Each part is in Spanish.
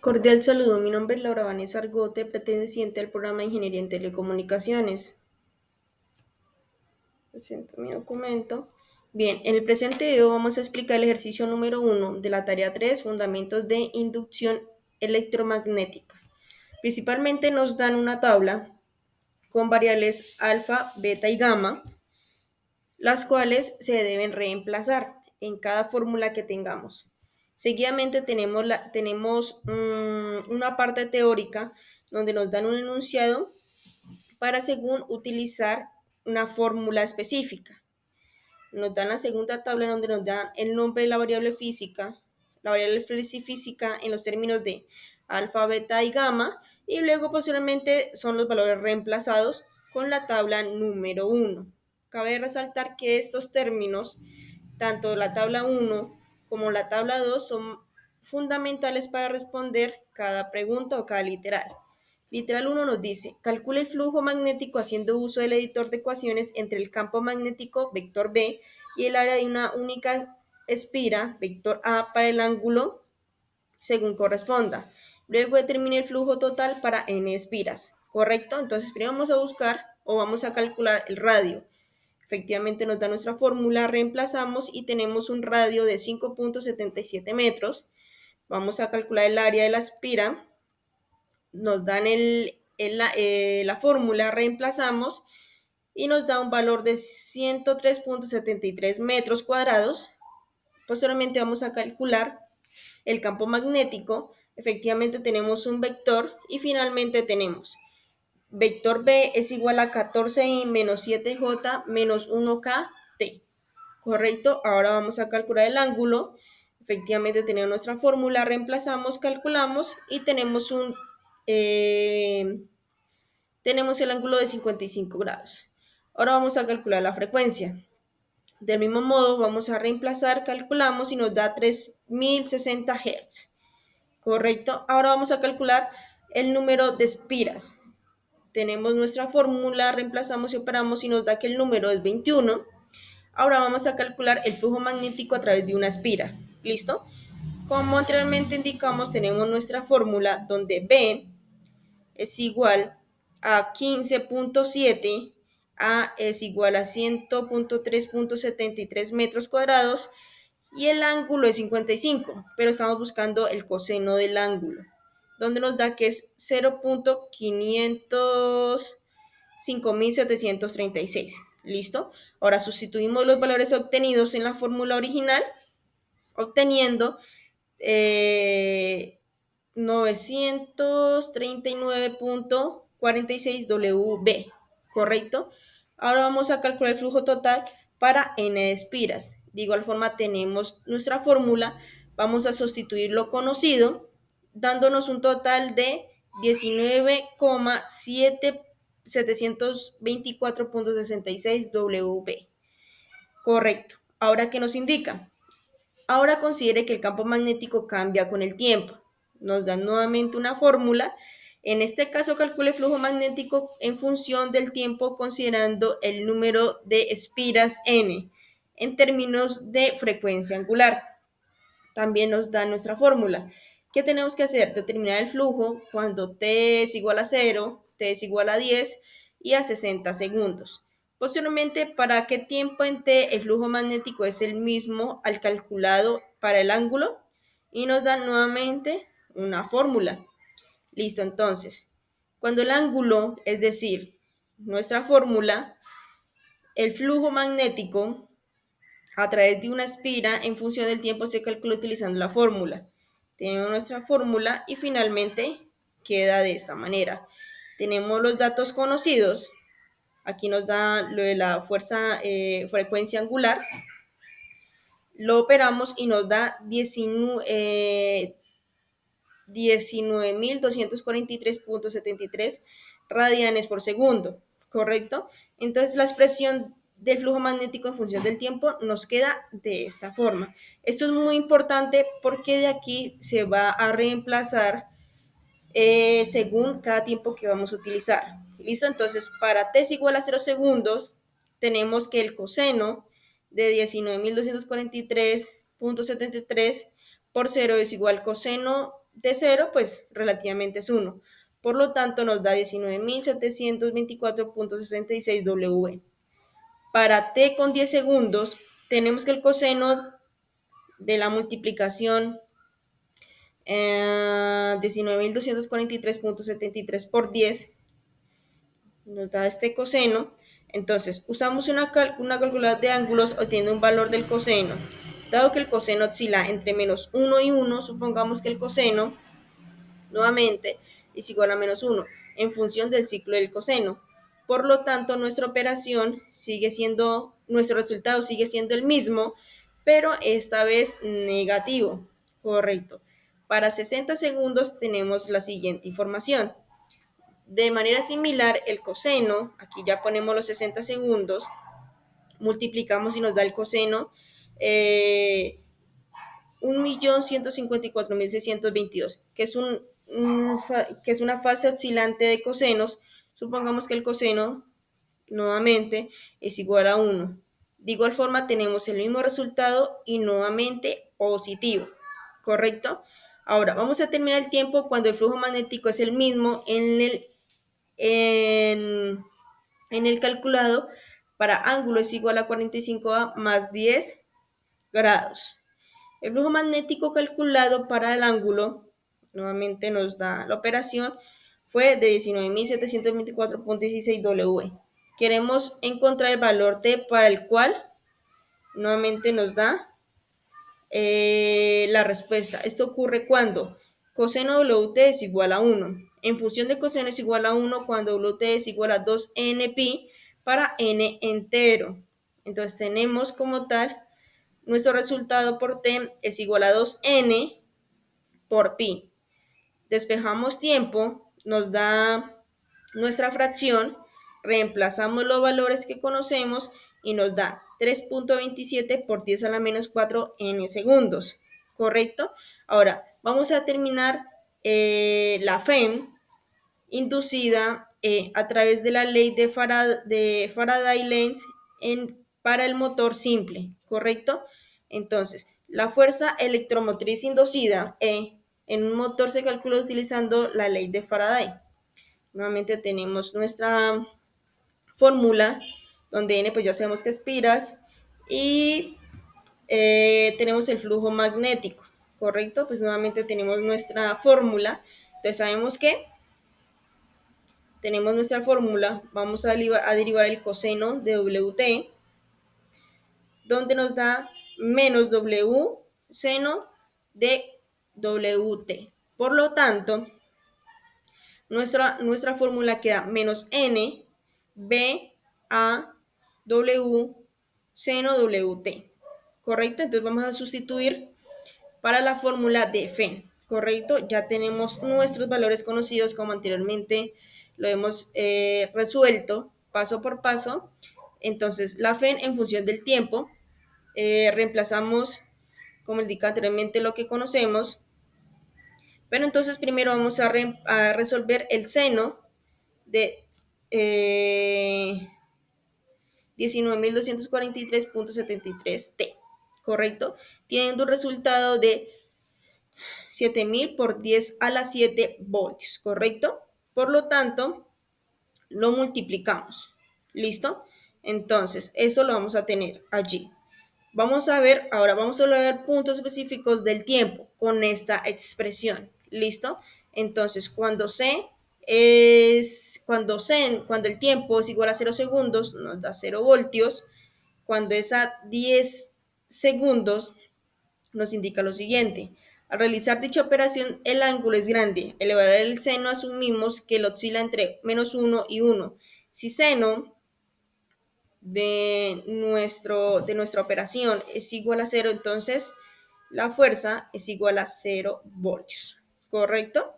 Cordial saludo, mi nombre es Laura Vanessa Argote, perteneciente al programa de Ingeniería en Telecomunicaciones. Presento mi documento. Bien, en el presente video vamos a explicar el ejercicio número 1 de la tarea 3, Fundamentos de Inducción Electromagnética. Principalmente nos dan una tabla con variables alfa, beta y gamma, las cuales se deben reemplazar en cada fórmula que tengamos. Seguidamente tenemos una parte teórica donde nos dan un enunciado para según utilizar una fórmula específica. Nos dan la segunda tabla donde nos dan el nombre de la variable física física en los términos de alfa, beta y gamma, y luego posteriormente son los valores reemplazados con la tabla número 1. Cabe resaltar que estos términos, tanto la tabla 1 como la tabla 2, son fundamentales para responder cada pregunta o cada literal. Literal 1 nos dice, calcula el flujo magnético haciendo uso del editor de ecuaciones entre el campo magnético, vector B, y el área de una única espira, vector A, para el ángulo según corresponda. Luego determine el flujo total para n espiras, ¿correcto? Entonces primero vamos a buscar o vamos a calcular el radio. Efectivamente nos da nuestra fórmula, reemplazamos y tenemos un radio de 5.77 metros. Vamos a calcular el área de la espira. Nos dan la fórmula, reemplazamos y nos da un valor de 103.73 metros cuadrados. Posteriormente vamos a calcular el campo magnético. Efectivamente tenemos un vector y finalmente tenemos vector B es igual a 14i menos 7j menos 1kt. ¿Correcto? Ahora vamos a calcular el ángulo. Efectivamente tenemos nuestra fórmula, reemplazamos, calculamos y tenemos el ángulo de 55 grados. Ahora vamos a calcular la frecuencia. Del mismo modo vamos a reemplazar, calculamos y nos da 3060 Hz. ¿Correcto? Ahora vamos a calcular el número de espiras. Tenemos nuestra fórmula, reemplazamos y operamos y nos da que el número es 21. Ahora vamos a calcular el flujo magnético a través de una espira. ¿Listo? Como anteriormente indicamos, tenemos nuestra fórmula donde B es igual a 15.7, A es igual a 100.3.73 metros cuadrados y el ángulo es 55, pero estamos buscando el coseno del ángulo, donde nos da que es 0.505736. ¿Listo? Ahora sustituimos los valores obtenidos en la fórmula original, obteniendo 939.46 WB, ¿correcto? Ahora vamos a calcular el flujo total para n espiras. De igual forma tenemos nuestra fórmula, vamos a sustituir lo conocido, dándonos un total de 19,724.66 WB. Correcto. Ahora, ¿qué nos indica? Ahora considere que el campo magnético cambia con el tiempo. Nos dan nuevamente una fórmula. En este caso, calcule el flujo magnético en función del tiempo considerando el número de espiras n en términos de frecuencia angular. También nos da nuestra fórmula. ¿Qué tenemos que hacer? Determinar el flujo cuando t es igual a 0, t es igual a 10 y a 60 segundos. Posteriormente, ¿para qué tiempo en t el flujo magnético es el mismo al calculado para el ángulo? Y nos dan nuevamente una fórmula. Listo, entonces, cuando el ángulo, es decir, nuestra fórmula, el flujo magnético a través de una espira en función del tiempo se calcula utilizando la fórmula. Tenemos nuestra fórmula y finalmente queda de esta manera. Tenemos los datos conocidos. Aquí nos da lo de la frecuencia angular. Lo operamos y nos da 19.243.73 radianes por segundo, ¿correcto? Entonces la expresión del flujo magnético en función del tiempo nos queda de esta forma. Esto es muy importante porque de aquí se va a reemplazar según cada tiempo que vamos a utilizar. ¿Listo? Entonces, para t es igual a 0 segundos, tenemos que el coseno de 19.243.73 por 0 es igual coseno de 0, pues relativamente es 1. Por lo tanto, nos da 19.724.66 W. Para t con 10 segundos, tenemos que el coseno de la multiplicación 19.243.73 por 10 nos da este coseno. Entonces, usamos una calculadora de ángulos obteniendo un valor del coseno. Dado que el coseno oscila entre menos 1 y 1, supongamos que el coseno, nuevamente, es igual a menos 1, en función del ciclo del coseno. Por lo tanto, nuestra operación sigue siendo, nuestro resultado sigue siendo el mismo, pero esta vez negativo. Correcto. Para 60 segundos tenemos la siguiente información. De manera similar, el coseno, aquí ya ponemos los 60 segundos, multiplicamos y nos da el coseno 1.154.622, que es una fase oscilante de cosenos. Supongamos que el coseno, nuevamente, es igual a 1. De igual forma, tenemos el mismo resultado y nuevamente positivo, ¿correcto? Ahora, vamos a terminar el tiempo cuando el flujo magnético es el mismo en el calculado. Para ángulo es igual a 45A más 10 grados. El flujo magnético calculado para el ángulo, nuevamente nos da la operación, fue de 19.724.16 W. Queremos encontrar el valor T para el cual nuevamente nos da la respuesta. Esto ocurre cuando coseno WT es igual a 1. En función de coseno es igual a 1 cuando WT es igual a 2npi para n entero. Entonces tenemos como tal, nuestro resultado por T es igual a 2n por pi. Despejamos tiempo, nos da nuestra fracción, reemplazamos los valores que conocemos y nos da 3.27 por 10 a la menos 4 n segundos, ¿correcto? Ahora, vamos a terminar la FEM inducida a través de la ley de Faraday-Lenz para el motor simple, ¿correcto? Entonces, la fuerza electromotriz inducida en un motor se calcula utilizando la ley de Faraday. Nuevamente tenemos nuestra fórmula, donde n pues ya sabemos que es piras, y tenemos el flujo magnético, ¿correcto? Pues nuevamente tenemos nuestra fórmula. Entonces sabemos que tenemos nuestra fórmula, vamos a derivar el coseno de WT, donde nos da menos W seno de WT. Por lo tanto, nuestra fórmula queda menos N B A W seno WT. ¿Correcto? Entonces vamos a sustituir para la fórmula de FEN. ¿Correcto? Ya tenemos nuestros valores conocidos como anteriormente lo hemos resuelto paso por paso. Entonces la FEN en función del tiempo, reemplazamos como indica anteriormente lo que conocemos, pero entonces primero vamos a resolver el seno de 19.243.73 T, ¿correcto? Teniendo un resultado de 7.000 por 10 a la 7 voltios, ¿correcto? Por lo tanto, lo multiplicamos, ¿listo? Entonces, eso lo vamos a tener allí. Vamos a ver, ahora vamos a hablar puntos específicos del tiempo con esta expresión, ¿listo? Entonces, cuando el tiempo es igual a 0 segundos, nos da 0 voltios. Cuando es a 10 segundos, nos indica lo siguiente. Al realizar dicha operación, el ángulo es grande. Al evaluar el seno, asumimos que lo oscila entre menos 1 y 1. Si seno de nuestra operación es igual a 0, entonces la fuerza es igual a 0 voltios, ¿correcto?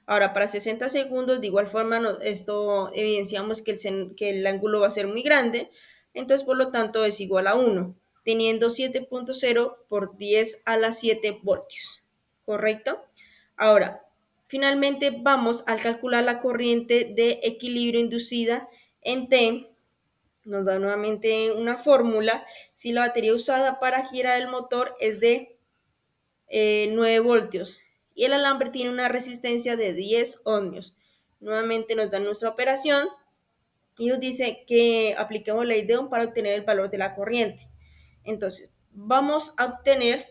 Ahora, para 60 segundos, de igual forma, esto evidenciamos que el ángulo va a ser muy grande, entonces por lo tanto es igual a 1, teniendo 7.0 por 10 a la 7 voltios, ¿correcto? Ahora, finalmente vamos a calcular la corriente de equilibrio inducida en T. Nos da nuevamente una fórmula. Si la batería usada para girar el motor es de 9 voltios y el alambre tiene una resistencia de 10 ohmios. Nuevamente nos dan nuestra operación y nos dice que apliquemos la ley de Ohm para obtener el valor de la corriente. Entonces, vamos a obtener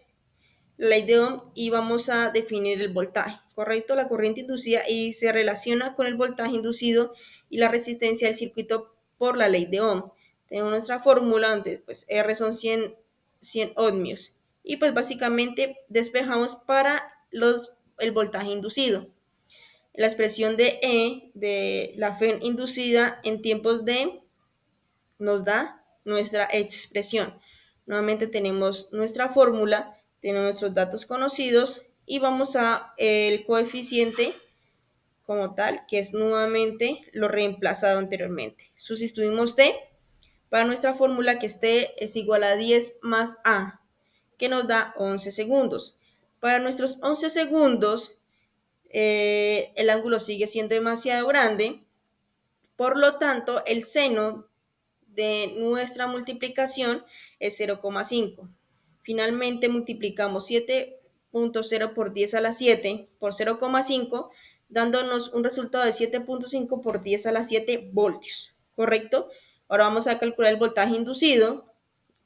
la ley de Ohm y vamos a definir el voltaje, ¿correcto? La corriente inducida y se relaciona con el voltaje inducido y la resistencia del circuito por la ley de Ohm. Tenemos nuestra fórmula donde pues R son 100 ohmios y pues básicamente despejamos para el voltaje inducido. La expresión de E de la FEN inducida en tiempos de nos da nuestra expresión. Nuevamente tenemos nuestra fórmula, tenemos nuestros datos conocidos y vamos a el coeficiente como tal, que es nuevamente lo reemplazado anteriormente. Sustituimos T para nuestra fórmula, que es T es igual a 10 más A, que nos da 11 segundos. Para nuestros 11 segundos, el ángulo sigue siendo demasiado grande, por lo tanto, el seno de nuestra multiplicación es 0,5. Finalmente multiplicamos 7.0 por 10 a la 7 por 0,5, dándonos un resultado de 7.5 por 10 a la 7 voltios, ¿correcto? Ahora vamos a calcular el voltaje inducido.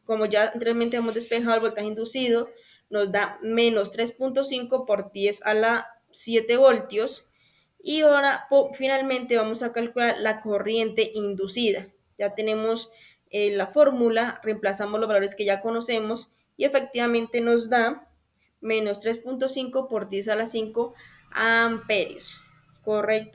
Como ya anteriormente hemos despejado el voltaje inducido, nos da menos 3.5 por 10 a la 7 voltios. Y ahora finalmente vamos a calcular la corriente inducida. Ya tenemos la fórmula, reemplazamos los valores que ya conocemos y efectivamente nos da menos 3.5 por 10 a la 5 amperios, ¿correcto?